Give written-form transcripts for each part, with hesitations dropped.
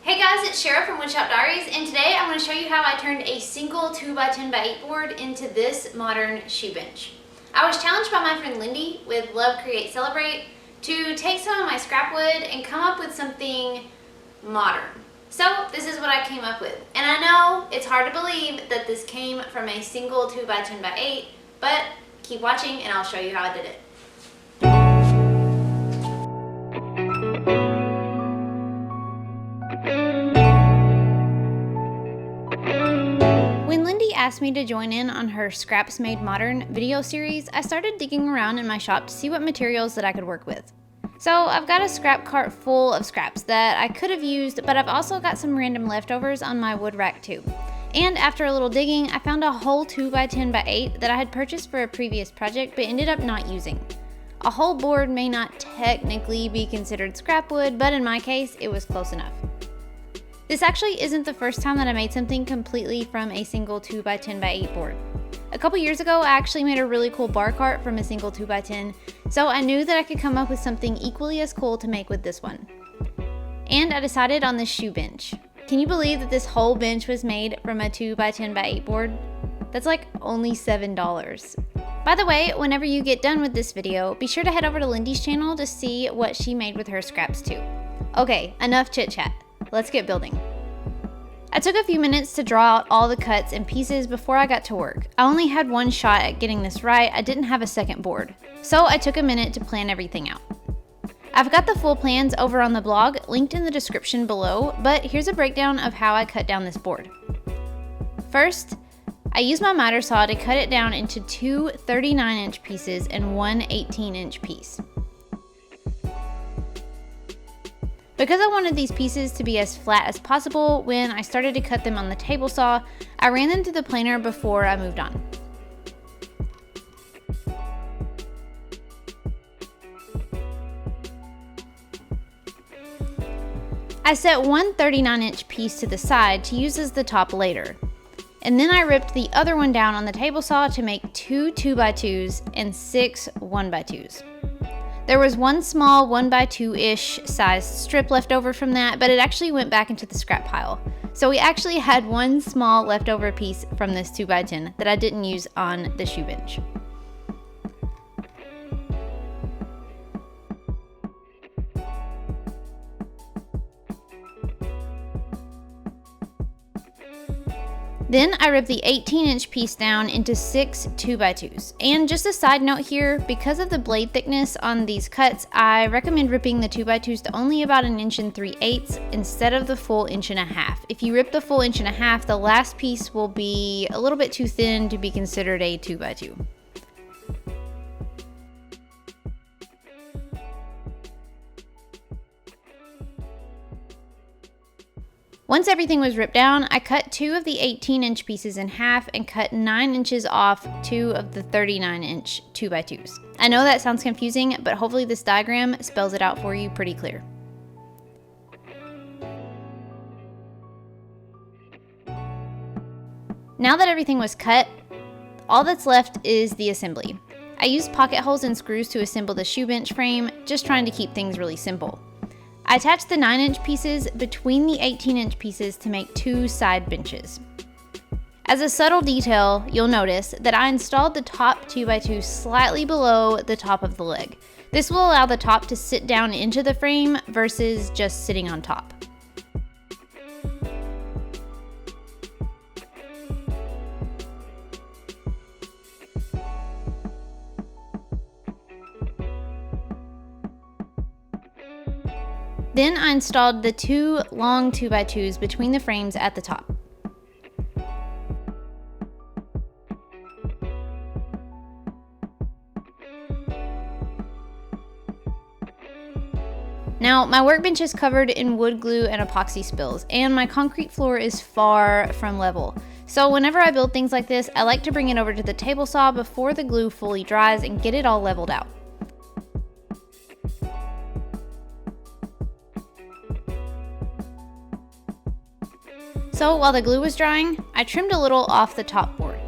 Hey guys, it's Shara from Woodshop Diaries, and today I'm going to show you how I turned a single 2x10x8 board into this modern shoe bench. I was challenged by my friend Lindi with Love, Create, Celebrate to take some of my scrap wood and come up with something modern. So this is what I came up with. And I know it's hard to believe that this came from a single 2x10x8, but keep watching and I'll show you how I did it. When Lindi asked me to join in on her Scraps Made Modern video series, I started digging around in my shop to see what materials that I could work with. So I've got a scrap cart full of scraps that I could have used, but I've also got some random leftovers on my wood rack too. And after a little digging, I found a whole 2x10x8 that I had purchased for a previous project but ended up not using. A whole board may not technically be considered scrap wood, but in my case, it was close enough. This actually isn't the first time that I made something completely from a single 2x10x8 board. A couple years ago, I actually made a really cool bar cart from a single 2x10, so I knew that I could come up with something equally as cool to make with this one. And I decided on this shoe bench. Can you believe that this whole bench was made from a 2x10x8 board? That's like only $7. By the way, whenever you get done with this video, be sure to head over to Lindi's channel to see what she made with her scraps too. Okay, enough chit chat. Let's get building. I took a few minutes to draw out all the cuts and pieces before I got to work. I only had one shot at getting this right. I didn't have a second board, so I took a minute to plan everything out. I've got the full plans over on the blog, linked in the description below, but here's a breakdown of how I cut down this board. First, I used my miter saw to cut it down into two 39-inch pieces and one 18-inch piece. Because I wanted these pieces to be as flat as possible, when I started to cut them on the table saw, I ran them through the planer before I moved on. I set one 39-inch piece to the side to use as the top later. And then I ripped the other one down on the table saw to make two 2x2s and six 1x2s. There was one small 1x2-ish sized strip left over from that, but it actually went back into the scrap pile. So we actually had one small leftover piece from this 2x10 that I didn't use on the shoe bench. Then I ripped the 18-inch piece down into six 2x2s. And just a side note here, because of the blade thickness on these cuts, I recommend ripping the 2x2s to only about 1 3/8 inches instead of the full 1.5 inches. If you rip the full 1.5 inches, the last piece will be a little bit too thin to be considered a 2x2. Once everything was ripped down, I cut two of the 18-inch pieces in half and cut 9 inches off two of the 39-inch 2x2s. I know that sounds confusing, but hopefully this diagram spells it out for you pretty clear. Now that everything was cut, all that's left is the assembly. I used pocket holes and screws to assemble the shoe bench frame, just trying to keep things really simple. I attached the 9-inch pieces between the 18-inch pieces to make two side benches. As a subtle detail, you'll notice that I installed the top 2x2 slightly below the top of the leg. This will allow the top to sit down into the frame versus just sitting on top. Then I installed the two long 2x2s between the frames at the top. Now, my workbench is covered in wood glue and epoxy spills, and my concrete floor is far from level. So whenever I build things like this, I like to bring it over to the table saw before the glue fully dries and get it all leveled out. So while the glue was drying, I trimmed a little off the top board.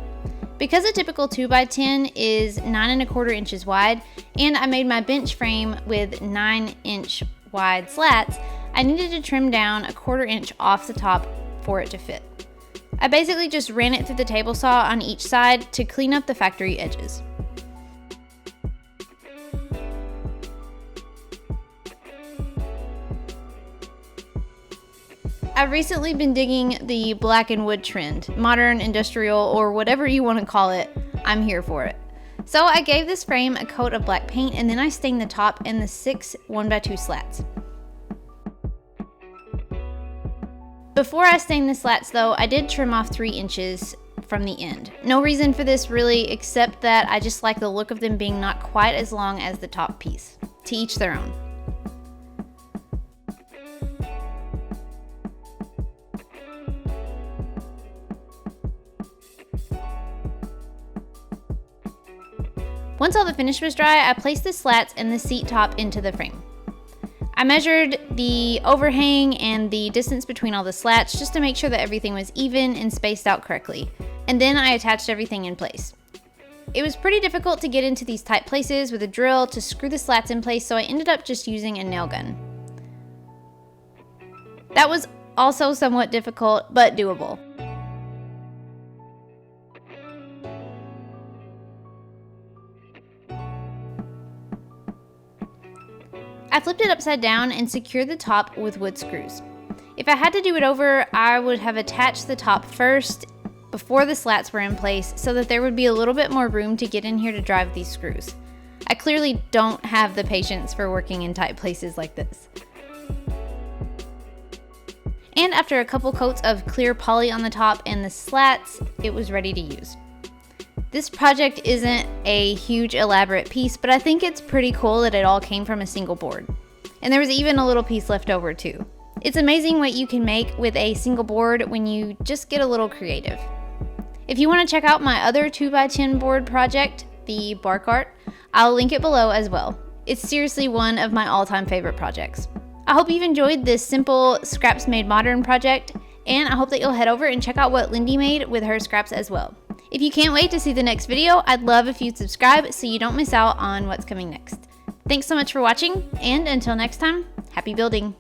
Because a typical 2x10 is 9¼ inches wide, and I made my bench frame with 9-inch wide slats, I needed to trim down 1/4 inch off the top for it to fit. I basically just ran it through the table saw on each side to clean up the factory edges. I've recently been digging the black and wood trend, modern, industrial, or whatever you want to call it. I'm here for it. So I gave this frame a coat of black paint, and then I stained the top and the 6 1x2 slats. Before I stained the slats though, I did trim off 3 inches from the end. No reason for this really, except that I just like the look of them being not quite as long as the top piece. To each their own. Once all the finish was dry, I placed the slats and the seat top into the frame. I measured the overhang and the distance between all the slats just to make sure that everything was even and spaced out correctly, and then I attached everything in place. It was pretty difficult to get into these tight places with a drill to screw the slats in place, so I ended up just using a nail gun. That was also somewhat difficult, but doable. I flipped it upside down and secured the top with wood screws. If I had to do it over, I would have attached the top first before the slats were in place so that there would be a little bit more room to get in here to drive these screws. I clearly don't have the patience for working in tight places like this. And after a couple coats of clear poly on the top and the slats, it was ready to use. This project isn't a huge elaborate piece, but I think it's pretty cool that it all came from a single board. And there was even a little piece left over too. It's amazing what you can make with a single board when you just get a little creative. If you want to check out my other 2x10 board project, the bar cart, I'll link it below as well. It's seriously one of my all-time favorite projects. I hope you've enjoyed this simple Scraps Made Modern project, and I hope that you'll head over and check out what Lindi made with her scraps as well. If you can't wait to see the next video, I'd love if you'd subscribe so you don't miss out on what's coming next. Thanks so much for watching, and until next time, happy building!